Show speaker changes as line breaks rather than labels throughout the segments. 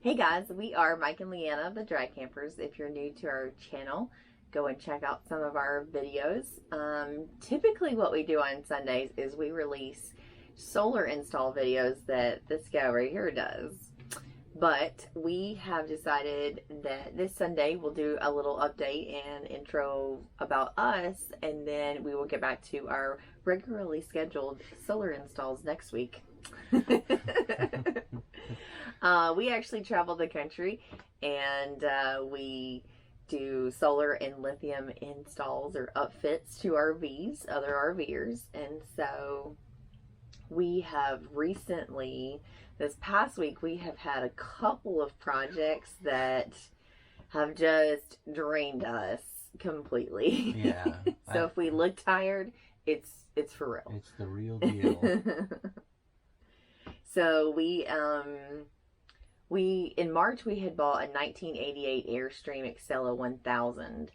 Hey guys, we are Mike and Leanna of the Dry Campers. If you're new to our channel, go and check out some of our videos. Typically what we do on Sundays is we release solar install videos that this guy right here does. But we have decided that this Sunday we'll do a little update and intro about us, and then we will get back to our regularly scheduled solar installs next week. We actually travel the country, and we do solar and lithium installs or upfits to RVs, other RVers. And so we have recently, this past week, we have had a couple of projects that have just drained us completely.
Yeah.
So if we look tired, it's for real.
It's the real deal.
So we in March we had bought a 1988 Airstream Excella 1000,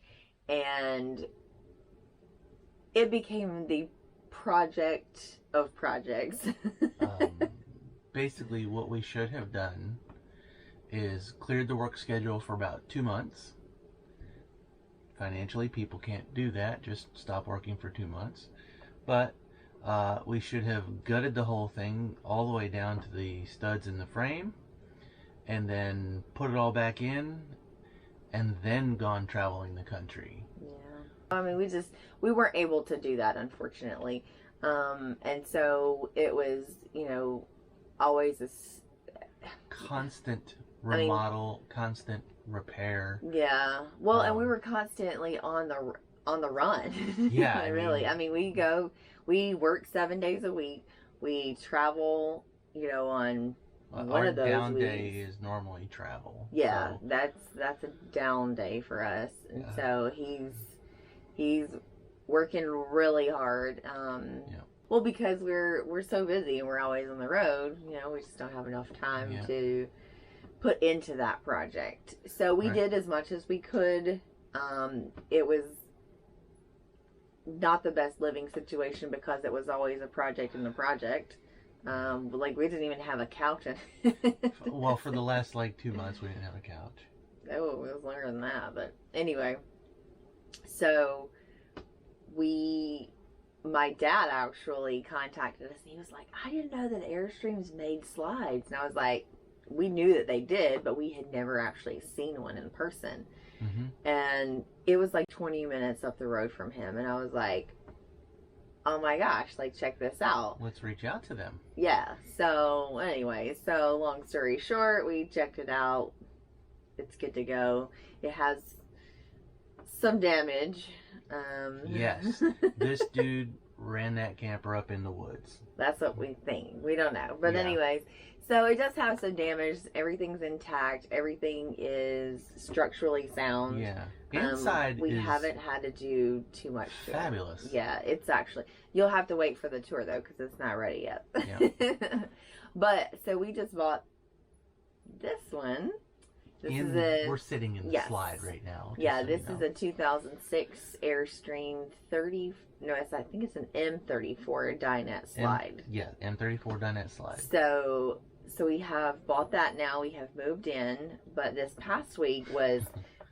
and it became the project of projects.
Basically, what we should have done is cleared the work schedule for about 2 months. Financially, people can't do that. Just stop working for 2 months. But we should have gutted the whole thing all the way down to the studs in the frame, and then put it all back in, and then gone traveling the country.
Yeah. I mean, we weren't able to do that, unfortunately. And so it was, always a
constant remodel, constant repair.
Yeah. Well, and we were constantly on the run.
Yeah.
Really. I mean, we work 7 days a week. We travel, on one of those
down
weeks.
day is normally travel.
Yeah,
so.
that's a down day for us. And
Yeah.
so he's working really hard.
Yeah.
Well, because we're so busy and we're always on the road, we just don't have enough time
Yeah.
to put into that project. So we
Right.
did as much as we could. It was not the best living situation because it was always a project in the project. Like we didn't even have a couch in it.
Well, for the last 2 months we didn't have a couch.
Oh, it was longer than that, but anyway. So my dad actually contacted us and he was like, I didn't know that Airstreams made slides. And I was like, we knew that they did, but we had never actually seen one in person.
Mm-hmm.
And it was 20 minutes up the road from him. And I was like, oh my gosh, check this out.
Let's reach out to them.
Yeah. So anyway, long story short, we checked it out. It's good to go. It has some damage.
Yes. This dude ran that camper up in the woods.
That's what we think. We don't know. But
Yeah.
anyways, so it does have some damage. Everything's intact. Everything is structurally sound.
Yeah. Inside
we
is
haven't had to do too much to
fabulous.
it. Yeah, it's actually, you'll have to wait for the tour though because it's not ready yet.
Yeah.
But so we just bought this one.
We're sitting in the
yes.
slide right now.
Yeah,
so
this
you know.
is a 2006 Airstream I think it's an M34 Dinette Slide.
M34 Dinette Slide.
So we have bought that now. We have moved in, but this past week was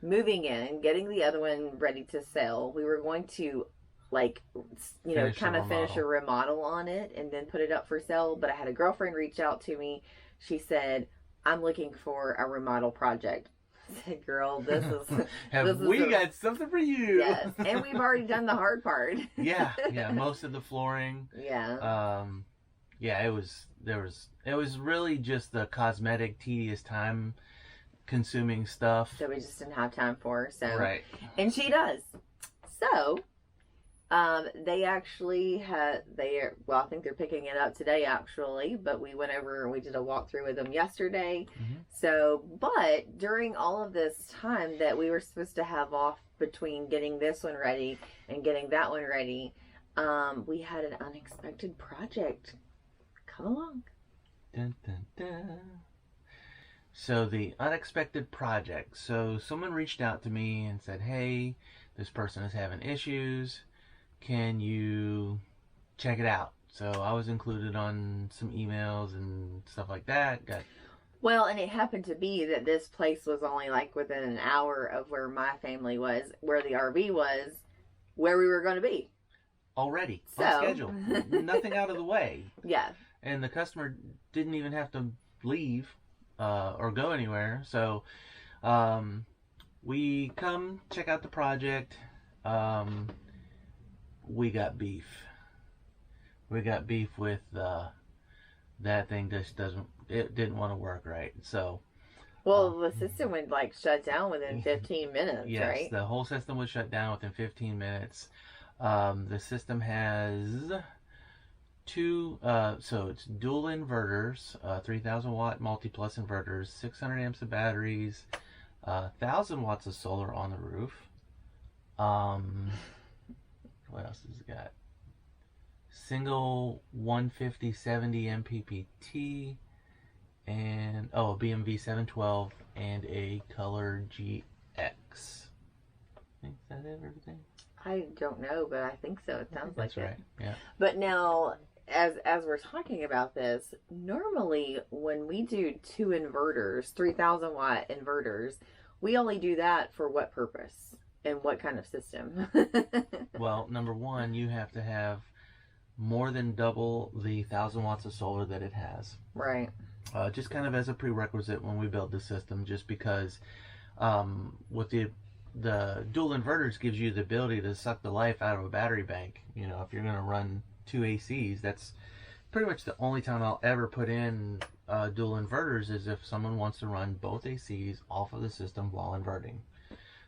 moving in, getting the other one ready to sell. We were going to kind of finish a remodel on it and then put it up for sale, but I had a girlfriend reach out to me. She said, I'm looking for a remodel project. I said, girl, this is
we got something for you.
Yes, and we've already done the hard part.
Yeah, most of the flooring.
Yeah.
It was really just the cosmetic, tedious, time consuming stuff.
So we just didn't have time for her. So
right.
And she does. So they actually I think they're picking it up today actually, but we went over and we did a walkthrough with them yesterday.
Mm-hmm.
So, but during all of this time that we were supposed to have off between getting this one ready and getting that one ready, we had an unexpected project come along.
Dun, dun, dun. So the unexpected project. So someone reached out to me and said, hey, this person is having issues. Can you check it out? So I was included on some emails and stuff like that.
Well, and it happened to be that this place was only like within an hour of where my family was, where the RV was, where we were going to be.
Already on
So,
schedule, nothing out of the way,
yeah.
and the customer didn't even have to leave or go anywhere. So we come check out the project. We got beef. We got beef with that thing just didn't want to work right. So
Well, the system would like shut down within 15 minutes,
yes,
right?
the whole system was shut down within 15 minutes. The system has two, so it's dual inverters, 3,000 watt multi-plus inverters, 600 amps of batteries, 1,000 watts of solar on the roof. What else has it got? Single 150/70 MPPT, and a BMV 712 and a Color GX. I think that everything.
I don't know, but I think so. It sounds like
that's right. Yeah.
But now, as we're talking about this, normally when we do two inverters, 3,000 watt inverters, we only do that for what purpose and what kind of system?
Well, number one, you have to have more than double the 1,000 watts of solar that it has.
Right.
Just kind of as a prerequisite when we build the system, just because with the dual inverters gives you the ability to suck the life out of a battery bank. You know, if you're going to run two ACs, that's pretty much the only time I'll ever put in dual inverters is if someone wants to run both ACs off of the system while inverting.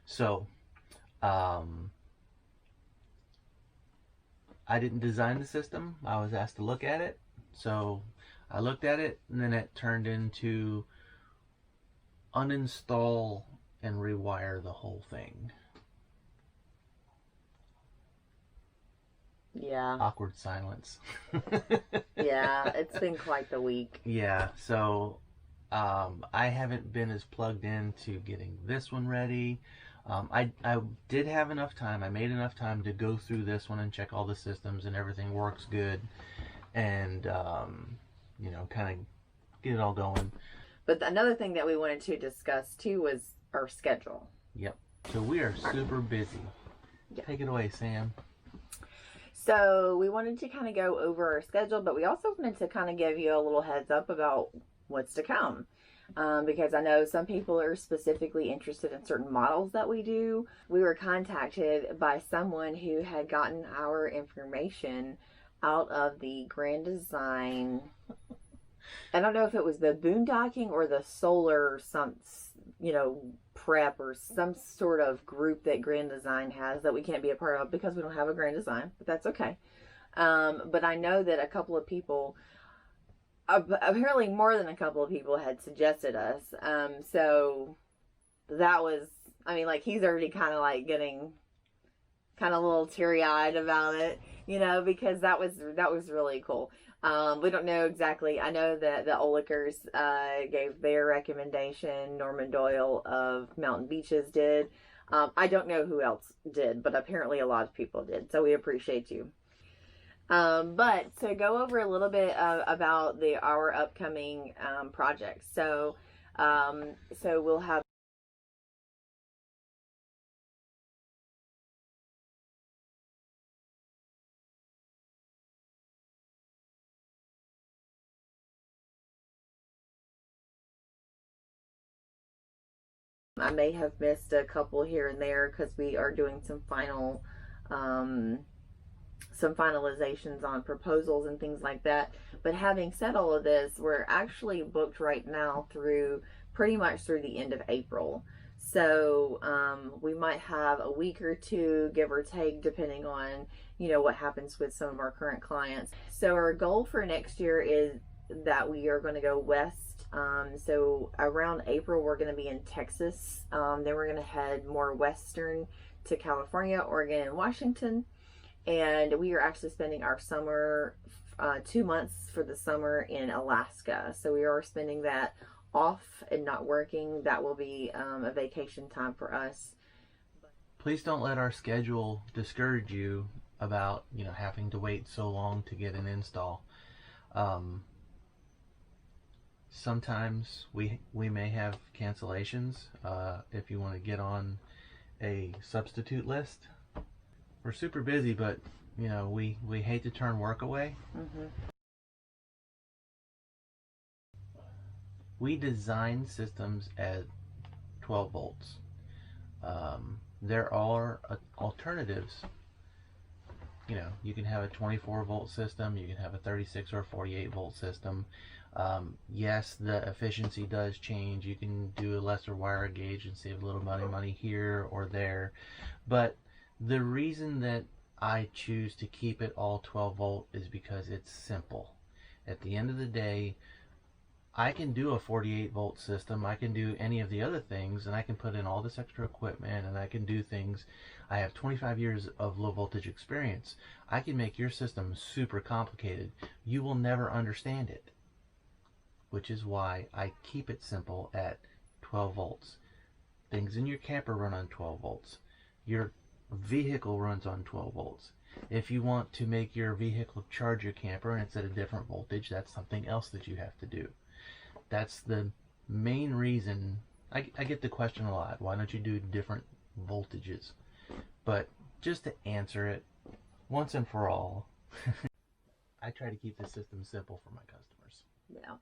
So I didn't design the system. I was asked to look at it. So I looked at it, and then it turned into uninstall and rewire the whole thing.
Yeah.
Awkward silence.
Yeah, it's been quite the week.
Yeah, so I haven't been as plugged into getting this one ready. I did have enough time. I made enough time to go through this one and check all the systems and everything works good, and you know, kind of get it all going.
But another thing that we wanted to discuss too was our schedule.
Yep. So we are super busy.
Yeah.
Take it away, Sam.
So we wanted to kind of go over our schedule, but we also wanted to kind of give you a little heads up about what's to come. Because I know some people are specifically interested in certain models that we do. We were contacted by someone who had gotten our information out of the Grand Design. I don't know if it was the boondocking or the solar prep or some sort of group that Grand Design has that we can't be a part of because we don't have a Grand Design, but that's okay. But I know that a couple of people, apparently more than a couple of people, had suggested us. So that was, I mean, like, he's already kind of like getting kind of a little teary-eyed about it, you know, because that was really cool. We don't know exactly. I know that the Olikers gave their recommendation. Norman Doyle of Mountain Beaches did. I don't know who else did, but apparently a lot of people did. So we appreciate you. But to go over a little bit about our upcoming projects. So we'll have. I may have missed a couple here and there because we are doing some finalizations on proposals and things like that. But having said all of this, we're actually booked right now through pretty much through the end of April. So we might have a week or two, give or take, depending on, you know, what happens with some of our current clients. So our goal for next year is that we are going to go west. So around April, we're going to be in Texas. Then we're going to head more western to California, Oregon, and Washington. And we are actually spending our summer, 2 months for the summer in Alaska. So we are spending that off and not working. That will be a vacation time for us.
Please don't let our schedule discourage you about, you know, having to wait so long to get an install. Sometimes we may have cancellations if you want to get on a substitute list. We're super busy, but you know, we hate to turn work away. We design systems at 12 volts. There are alternatives. You know, you can have a 24 volt system, you can have a 36 or 48 volt system. Yes, the efficiency does change. You can do a lesser wire gauge and save a little money here or there. But the reason that I choose to keep it all 12 volt is because it's simple. At the end of the day, I can do a 48 volt system, I can do any of the other things, and I can put in all this extra equipment, and I can do things. I have 25 years of low voltage experience. I can make your system super complicated. You will never understand it, which is why I keep it simple at 12 volts. Things in your camper run on 12 volts. Your vehicle runs on 12 volts. If you want to make your vehicle charge your camper and it's at a different voltage, that's something else that you have to do. That's the main reason. I get the question a lot, why don't you do different voltages? But just to answer it once and for all, I try to keep the system simple for my customers.
Yeah.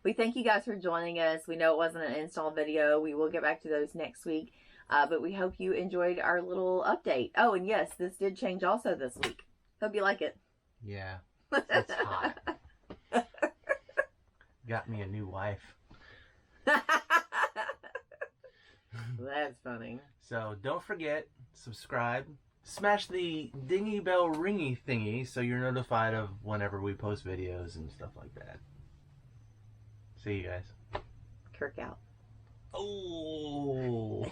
We thank you guys for joining us. We know it wasn't an install video. We will get back to those next week. But we hope you enjoyed our little update. Oh, and yes, this did change also this week. Hope you like it.
Yeah, it's hot. Got me a new wife.
That's funny.
So don't forget, subscribe, smash the dingy bell ringy thingy so you're notified of whenever we post videos and stuff like that. See you guys.
Kirk out.
Oh.